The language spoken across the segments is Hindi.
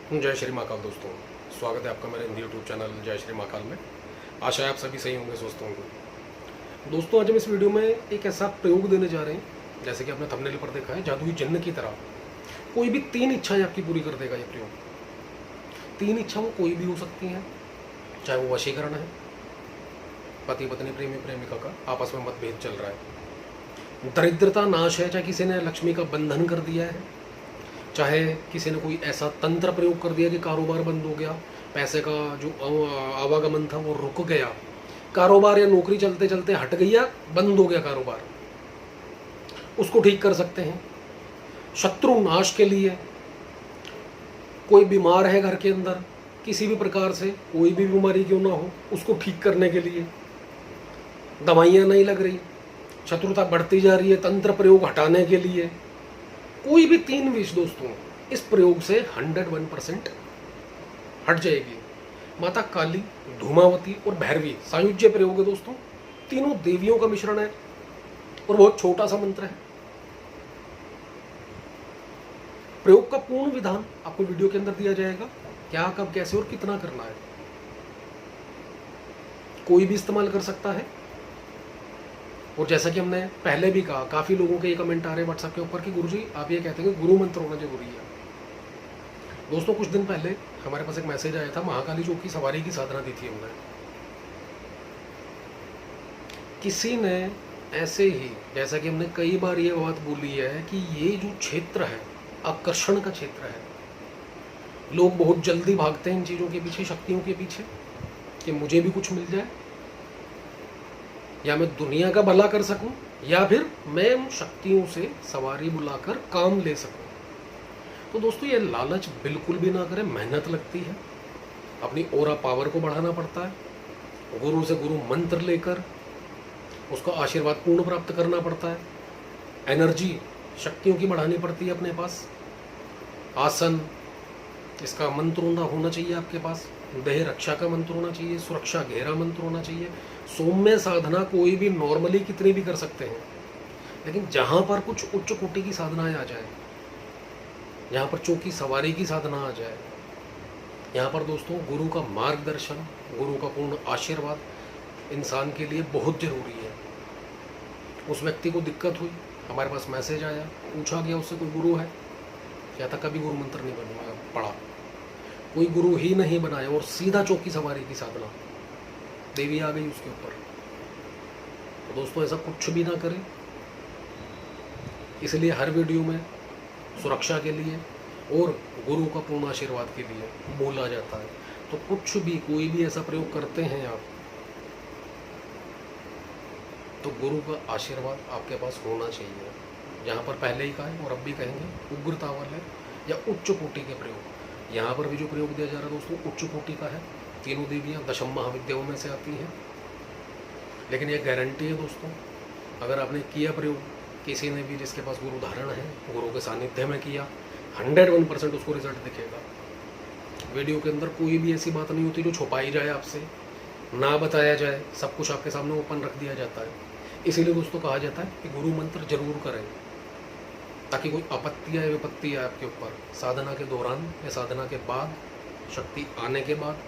जय श्री महाकाल दोस्तों, स्वागत है आपका मेरे हिंदी यूट्यूब चैनल जय श्री महाकाल में। आशा है आप सभी सही होंगे, स्वस्थ होंगे। दोस्तों आज हम इस वीडियो में एक ऐसा प्रयोग देने जा रहे हैं, जैसे कि आपने थंबनेल पर देखा है, जादुई जिन्न की तरह कोई भी 3 इच्छाएं आपकी पूरी कर देगा ये प्रयोग। 3 इच्छाएं कोई भी हो सकती हैं, चाहे वो वशीकरण है, पति पत्नी प्रेमी प्रेमिका का आपस में मतभेद चल रहा है, दरिद्रता नाश है, चाहे किसी ने लक्ष्मी का बंधन कर दिया है, चाहे किसी ने कोई ऐसा तंत्र प्रयोग कर दिया कि कारोबार बंद हो गया, पैसे का जो आवागमन था वो रुक गया, कारोबार या नौकरी चलते चलते हट गई या बंद हो गया कारोबार, उसको ठीक कर सकते हैं। शत्रु नाश के लिए, कोई बीमार है घर के अंदर किसी भी प्रकार से, कोई भी बीमारी क्यों ना हो, उसको ठीक करने के लिए दवाइयाँ नहीं लग रही, शत्रुता बढ़ती जा रही है, तंत्र प्रयोग हटाने के लिए कोई भी 3 विष दोस्तों इस प्रयोग से 101% हट जाएगी। माता काली, धूमावती और भैरवी सायुज्य प्रयोग है दोस्तों, तीनों देवियों का मिश्रण है और बहुत छोटा सा मंत्र है। प्रयोग का पूर्ण विधान आपको वीडियो के अंदर दिया जाएगा, क्या कब कैसे और कितना करना है। कोई भी इस्तेमाल कर सकता है। और जैसा कि हमने पहले भी कहा, काफ़ी लोगों के ये कमेंट आ रहे हैं व्हाट्सएप के ऊपर कि गुरुजी आप ये कहते हैं कि गुरु मंत्र होना जरूरी है। दोस्तों कुछ दिन पहले हमारे पास एक मैसेज आया था, महाकाली चौक की सवारी की साधना दी थी हमने। किसी ने ऐसे ही, जैसा कि हमने कई बार ये बात बोली है कि ये जो क्षेत्र है आकर्षण का क्षेत्र है, लोग बहुत जल्दी भागते हैं इन चीज़ों के पीछे, शक्तियों के पीछे, कि मुझे भी कुछ मिल जाए, या मैं दुनिया का भला कर सकूं, या फिर मैं उन शक्तियों से सवारी बुलाकर काम ले सकूं। तो दोस्तों ये लालच बिल्कुल भी ना करें, मेहनत लगती है, अपनी ऑरा पावर को बढ़ाना पड़ता है, गुरु से गुरु मंत्र लेकर उसका आशीर्वाद पूर्ण प्राप्त करना पड़ता है, एनर्जी शक्तियों की बढ़ानी पड़ती है अपने पास, आसन इसका मंत्र होना चाहिए आपके पास, देह रक्षा का मंत्र होना चाहिए, सुरक्षा घेरा मंत्र होना चाहिए। सौम्य साधना कोई भी नॉर्मली कितनी भी कर सकते हैं, लेकिन जहाँ पर कुछ उच्च कोटि की साधनाएं आ जाए, यहाँ पर चौकी सवारी की साधना आ जाए, यहाँ पर दोस्तों गुरु का मार्गदर्शन, गुरु का पूर्ण आशीर्वाद इंसान के लिए बहुत जरूरी है। उस व्यक्ति को दिक्कत हुई, हमारे पास मैसेज आया, पूछा गया उससे कोई गुरु है, या था कभी गुरु मंत्र नहीं बनवाया पढ़ा, कोई गुरु ही नहीं बनाया, और सीधा चौकी सवारी की साधना, देवी आ गई उसके ऊपर। तो दोस्तों ऐसा कुछ भी ना करें, इसलिए हर वीडियो में सुरक्षा के लिए और गुरु का पूर्ण आशीर्वाद के लिए बोला जाता है। तो कुछ भी कोई भी ऐसा प्रयोग करते हैं आप, तो गुरु का आशीर्वाद आपके पास होना चाहिए। जहाँ पर पहले ही कहा है और अब भी कहेंगे, उग्रता वाले या उच्च कोटि के प्रयोग, यहाँ पर भी जो प्रयोग दिया जा रहा है दोस्तों उच्च कोटि का है। तीनों देवियाँ 10 महाविद्याओं में से आती हैं, लेकिन ये गारंटी है दोस्तों, अगर आपने किया प्रयोग, किसी ने भी जिसके पास गुरु धारण है, गुरु के सानिध्य में किया, 101% उसको रिजल्ट दिखेगा। वीडियो के अंदर कोई भी ऐसी बात नहीं होती जो छुपाई जाए आपसे, ना बताया जाए, सब कुछ आपके सामने ओपन रख दिया जाता है। इसीलिए दोस्तों कहा जाता है कि गुरु मंत्र जरूर करें, ताकि कोई आपत्ति या विपत्ति आए आपके ऊपर साधना के दौरान या साधना के बाद, शक्ति आने के बाद,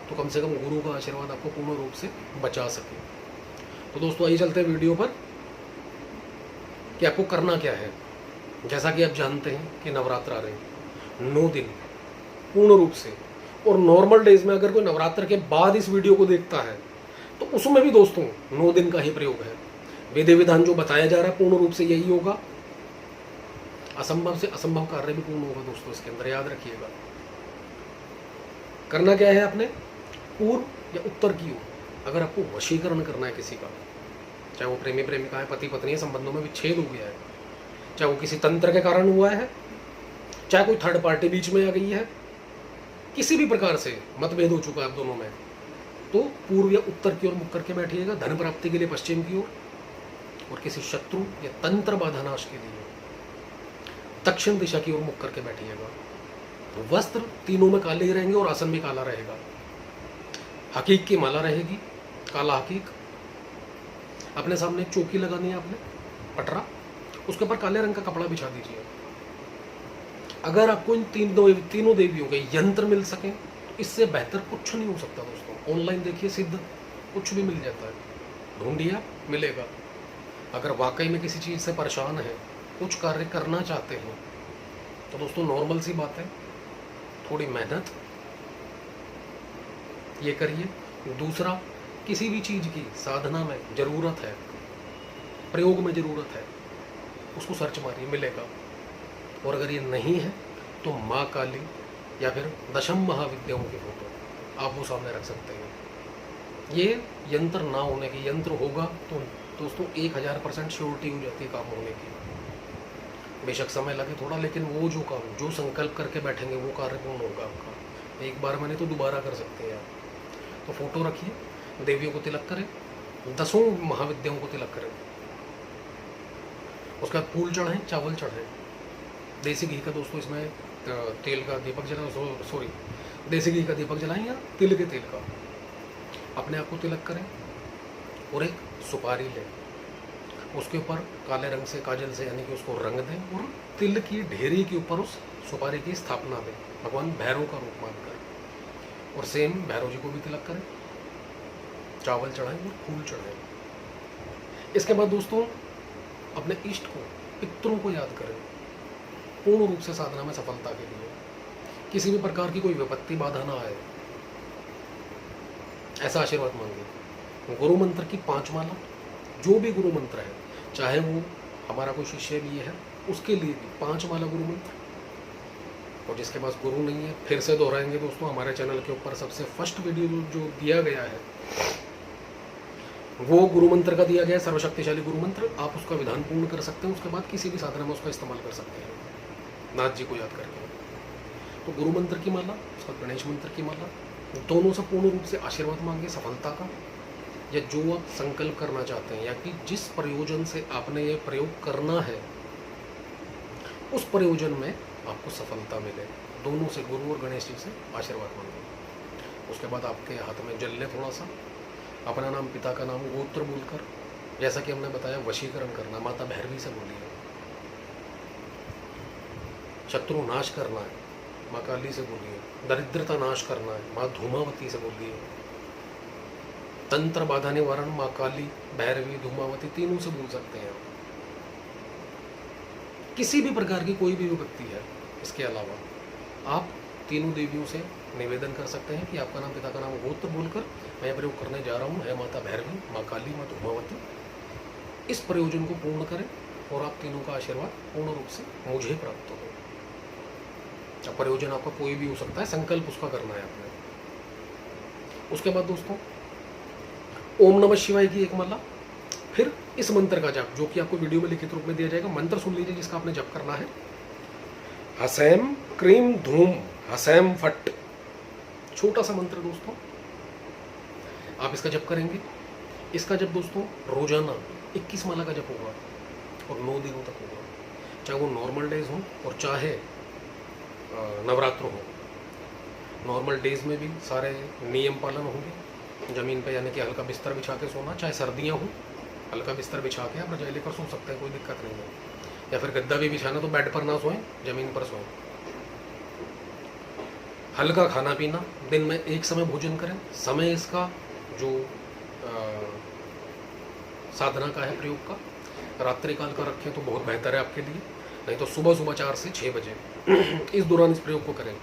तो कम से कम गुरु का आशीर्वाद आपको पूर्ण रूप से बचा सके। तो दोस्तों आइए चलते हैं वीडियो पर कि आपको करना क्या है। जैसा कि आप जानते हैं कि नवरात्र आ रहे हैं, 9 दिन पूर्ण रूप से, और नॉर्मल डेज में अगर कोई नवरात्र के बाद इस वीडियो को देखता है तो उसमें भी दोस्तों 9 दिन का ही प्रयोग है। विधि विधान जो बताया जा रहा है पूर्ण रूप से यही होगा, असंभव से असंभव कार्य भी पूर्ण होगा दोस्तों इसके अंदर, याद रखिएगा। करना क्या है आपने, पूर्व या उत्तर की ओर अगर आपको वशीकरण करना है किसी का, चाहे वो प्रेमी प्रेमिका है, पति पत्नी है, संबंधों में विच्छेद हो गया है, चाहे वो किसी तंत्र के कारण हुआ है, चाहे कोई थर्ड पार्टी बीच में आ गई है, किसी भी प्रकार से मतभेद हो चुका है आप दोनों में, तो पूर्व या उत्तर की ओर मुख करके बैठिएगा, धन प्राप्ति के लिए पश्चिम की ओर, और किसी शत्रु या तंत्र बाधानाश के लिए दक्षिण दिशा की ओर मुख करके बैठिएगा। वस्त्र तीनों में काले ही रहेंगे और आसन भी काला रहेगा। हकीक की माला रहेगी, काला हकीक। अपने सामने एक चौकी लगानी है आपने, पटरा, उसके ऊपर काले रंग का कपड़ा बिछा दीजिए। अगर आपको इन तीनों देवियों के यंत्र मिल सकें, इससे बेहतर कुछ नहीं हो सकता दोस्तों। ऑनलाइन देखिए, सिद्ध कुछ भी मिल जाता है, ढूंढिए मिलेगा। अगर वाकई में किसी चीज़ से परेशान है, कुछ कार्य करना चाहते हैं, तो दोस्तों नॉर्मल सी बात है, थोड़ी मेहनत ये करिए। दूसरा, किसी भी चीज़ की साधना में ज़रूरत है, प्रयोग में ज़रूरत है, उसको सर्च मारिए, मिलेगा। और अगर ये नहीं है तो माँ काली या फिर दशम महाविद्याओं की फोटो आप वो सामने रख सकते हैं। ये यंत्र ना होने की, यंत्र होगा तो दोस्तों 1000% श्योरिटी हो जाती है काम होने की। बेशक समय लगे थोड़ा, लेकिन वो जो काम, जो संकल्प करके बैठेंगे वो कार्य पूर्ण होगा आपका। एक बार मैंने तो दोबारा कर सकते हैं आप। तो फोटो रखिए, देवियों को तिलक करें, 10 महाविद्याओं को तिलक करें, उसके बाद फूल चढ़ाएं, चावल चढ़ाएं, देसी घी का दोस्तों इसमें तेल का दीपक जलाएं, सॉरी देसी घी का दीपक जलाएं या तिल के तेल का, अपने आप को तिलक करें। और एक सुपारी लें, उसके ऊपर काले रंग से काजल से यानी कि उसको रंग दें और तिल की ढेरी के ऊपर उस सुपारी की स्थापना दें, भगवान भैरव का रूप मानकर। और सेम भैरव जी को भी तिलक करें, चावल चढ़ाएं और फूल चढ़ाएं। इसके बाद दोस्तों अपने इष्ट को, पितरों को याद करें, पूर्ण रूप से साधना में सफलता के लिए। किसी भी प्रकार की कोई विपत्ति बाधा ना आए, ऐसा आशीर्वाद मांगिए। गुरु मंत्र की 5 माला, जो भी गुरु मंत्र है, चाहे वो हमारा कोई शिष्य भी है, उसके लिए भी 5 माला गुरु मंत्र। और जिसके पास गुरु नहीं है, फिर से दोहराएंगे दोस्तों, हमारे चैनल के ऊपर सबसे फर्स्ट वीडियो जो दिया गया है वो गुरु मंत्र का दिया गया है, सर्वशक्तिशाली गुरु मंत्र। आप उसका विधान पूर्ण कर सकते हैं, उसके बाद किसी भी साधना में उसका इस्तेमाल कर सकते हैं, नाथ जी को याद करके। तो गुरु मंत्र की माला, उसका गणेश मंत्र की माला, दोनों से पूर्ण रूप से आशीर्वाद मांगे सफलता का, या जो आप संकल्प करना चाहते हैं या कि जिस प्रयोजन से आपने ये प्रयोग करना है, उस प्रयोजन में आपको सफलता मिले। दोनों से, गुरु और गणेश जी से आशीर्वाद मांगे। उसके बाद आपके हाथ में जल ले थोड़ा सा, अपना नाम, पिता का नाम, गोत्र बोलकर, जैसा कि हमने बताया वशीकरण करना, माता भैरवी से बोलिए। शत्रु नाश करना है, माँ काली से बोलिए। दरिद्रता नाश करना है, माँ धूमावती से बोलिए। तंत्र बाधा निवारण, माँ काली, भैरवी, धूमावती, तीनों से बोल सकते हैं। किसी भी प्रकार की कोई भी विपत्ति है, इसके अलावा आप तीनों देवियों से निवेदन कर सकते हैं कि आपका नाम, पिता का नाम, गोत्र बोलकर मैं प्रयोग करने जा रहा हूँ, है माता भैरवी, माँ काली, माँ धूमावती। इस प्रयोजन को पूर्ण करें और आप तीनों का आशीर्वाद पूर्ण रूप से मुझे प्राप्त हो। अब प्रयोजन आपका कोई भी हो सकता है, संकल्प उसका करना है आपने। उसके बाद दोस्तों ओम नमः शिवाय की एक माला, फिर इस मंत्र का जप, जो कि आपको वीडियो में लिखित रूप में दिया जाएगा। मंत्र सुन लीजिए जिसका आपने जप करना है। हसैम क्रीम धूम हसैम फट, छोटा सा मंत्र दोस्तों, आप इसका जप करेंगे। इसका जप दोस्तों रोजाना 21 माला का जप होगा और 9 दिनों तक होगा, चाहे वो नॉर्मल डेज हो और चाहे नवरात्र हो। नॉर्मल डेज में भी सारे नियम पालन होंगे, ज़मीन पे यानी कि हल्का बिस्तर बिछा के सोना, चाहे सर्दियाँ हो हल्का बिस्तर बिछा के आप रजाई लेकर सो सकते हैं, कोई दिक्कत नहीं है। या फिर गद्दा भी बिछाना तो बेड पर ना सोएं, ज़मीन पर सोएं। हल्का खाना पीना, दिन में एक समय भोजन करें। समय इसका जो साधना का है, प्रयोग का, रात्रि काल का रखें तो बहुत बेहतर है आपके लिए, नहीं तो सुबह सुबह 4 से 6 बजे इस दौरान इस प्रयोग को करें।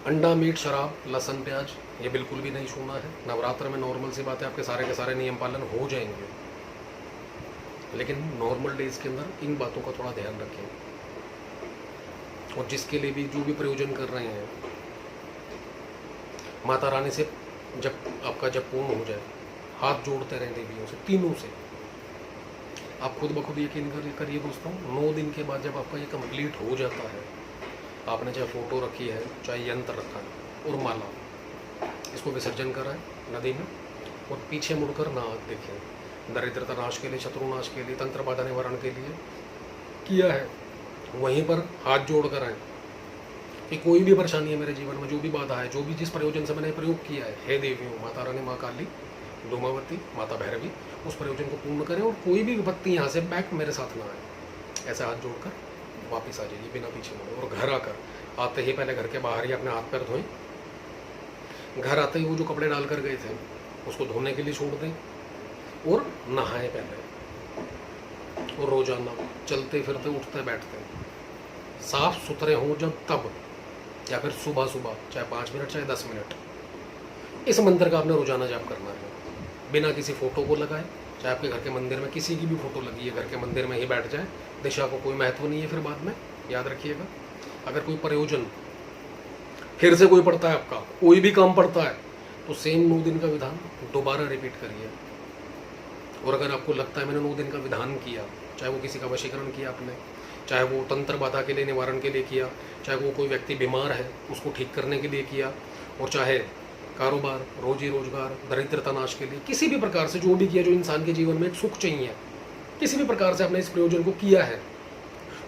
अंडा, मीट, शराब, लहसुन, प्याज ये बिल्कुल भी नहीं छूना है। नवरात्र में नॉर्मल सी बात है, आपके सारे के सारे नियम पालन हो जाएंगे, लेकिन नॉर्मल डेज के अंदर इन बातों का थोड़ा ध्यान रखें। और जिसके लिए भी जो भी प्रयोजन कर रहे हैं, माता रानी से जब आपका जब पूर्ण हो जाए, हाथ जोड़ते रहें देवियों से, तीनों से। आप खुद ब खुद यकीन करिए दोस्तों, 9 दिन के बाद जब आपका ये कंप्लीट हो जाता है, आपने चाहे फोटो रखी है, चाहे यंत्र रखा है और माला, इसको विसर्जन कराएं नदी में और पीछे मुड़कर ना देखें। दरिद्रता नाश के लिए, शत्रु नाश के लिए, तंत्र बाधा निवारण के लिए किया है, वहीं पर हाथ जोड़ कर आए कि कोई भी परेशानी है मेरे जीवन में, जो भी बाधा है, जो भी जिस प्रयोजन से मैंने प्रयोग किया है, हे देवियों, माता रानी, माँ काली, धूमावती, माता भैरवी, उस प्रयोजन को पूर्ण करें और कोई भी विपत्ति यहाँ से बैक मेरे साथ ना आए। ऐसे हाथ जोड़कर वापस आ जाइए बिना पीछे मुड़े। और घर आकर आते ही पहले घर के बाहर ही अपने हाथ पैर धोएं। घर आते ही वो जो कपड़े डाल कर गए थे उसको धोने के लिए छोड़ दें और नहाएं पहले। और रोजाना चलते फिरते उठते बैठते साफ सुथरे हों जब तब, या फिर सुबह सुबह चाहे 5 मिनट चाहे 10 मिनट इस मंत्र का आपने रोजाना जाप करना है। बिना किसी फोटो को लगाए, चाहे आपके घर के मंदिर में किसी की भी फोटो लगी है घर के मंदिर में ही बैठ जाए, दिशा को कोई महत्व नहीं है फिर बाद में, याद रखिएगा। अगर कोई प्रयोजन फिर से कोई पड़ता है, आपका कोई भी काम पड़ता है, तो सेम 9 दिन का विधान दोबारा रिपीट करिए। और अगर आपको लगता है मैंने 9 दिन का विधान किया, चाहे वो किसी का वशीकरण किया आपने, चाहे वो तंत्र बाधा के लिए निवारण के लिए किया, चाहे वो कोई व्यक्ति बीमार है उसको ठीक करने के लिए किया, और चाहे कारोबार, रोजी रोजगार, दरिद्रता नाश के लिए, किसी भी प्रकार से जो भी किया, जो इंसान के जीवन में एक सुख चाहिए, किसी भी प्रकार से आपने इस प्रयोजन को किया है,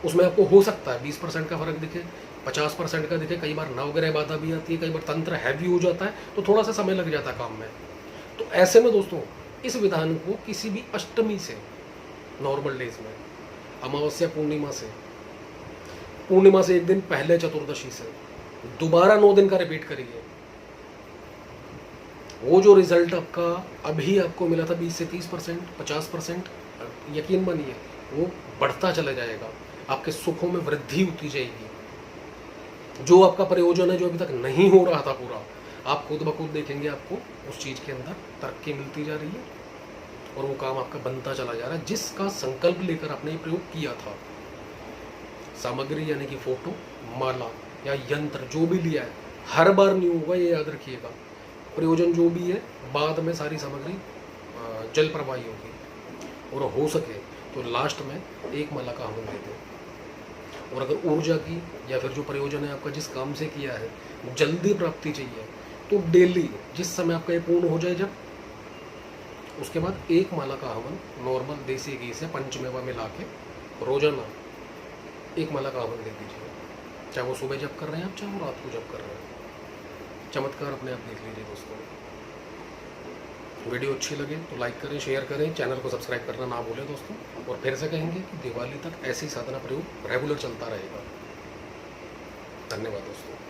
उसमें आपको हो सकता है 20% का फर्क दिखे, 50% का दिखे, कई बार नवग्रह बाधा भी आती है, कई बार तंत्र हैवी हो जाता है, तो थोड़ा सा समय लग जाता है काम में। तो ऐसे में दोस्तों इस विधान को किसी भी अष्टमी से, नॉर्मल डेज में, अमावस्या पूर्णिमा से 1 दिन पहले, चतुर्दशी से दोबारा 9 दिन का रिपीट करिए। वो जो रिजल्ट आपका अभी आपको मिला था 20 से 30%, 50%, यकीन मानिए वो बढ़ता चला जाएगा। आपके सुखों में वृद्धि होती जाएगी। जो आपका प्रयोजन है जो अभी तक नहीं हो रहा था पूरा, आप खुद ब खुद देखेंगे आपको उस चीज़ के अंदर तरक्की मिलती जा रही है और वो काम आपका बनता चला जा रहा है जिसका संकल्प लेकर आपने ये प्रयोग किया था। सामग्री यानी कि फोटो, माला या यंत्र जो भी लिया है, हर बार नहीं होगा, ये याद रखिएगा। प्रयोजन जो भी है बाद में सारी सामग्री जल प्रवाही होगी, और हो सके तो लास्ट में 1 माला का हवन दे दें। और अगर ऊर्जा की या फिर जो प्रयोजन है आपका जिस काम से किया है जल्दी प्राप्ति चाहिए, तो डेली जिस समय आपका ये पूर्ण हो जाए, जब उसके बाद 1 माला का हवन नॉर्मल देसी घी से पंचमेवा मिला के रोजाना 1 माला का हवन दे दीजिए। चाहे वो सुबह जप कर रहे हैं आप, चाहे वो रात को जप कर रहे हैं, चमत्कार अपने आप देख लीजिए दोस्तों। वीडियो अच्छी लगे तो लाइक करें, शेयर करें, चैनल को सब्सक्राइब करना ना भूलें दोस्तों। और फिर से कहेंगे कि दिवाली तक ऐसी साधना प्रयोग रेगुलर चलता रहेगा। धन्यवाद दोस्तों।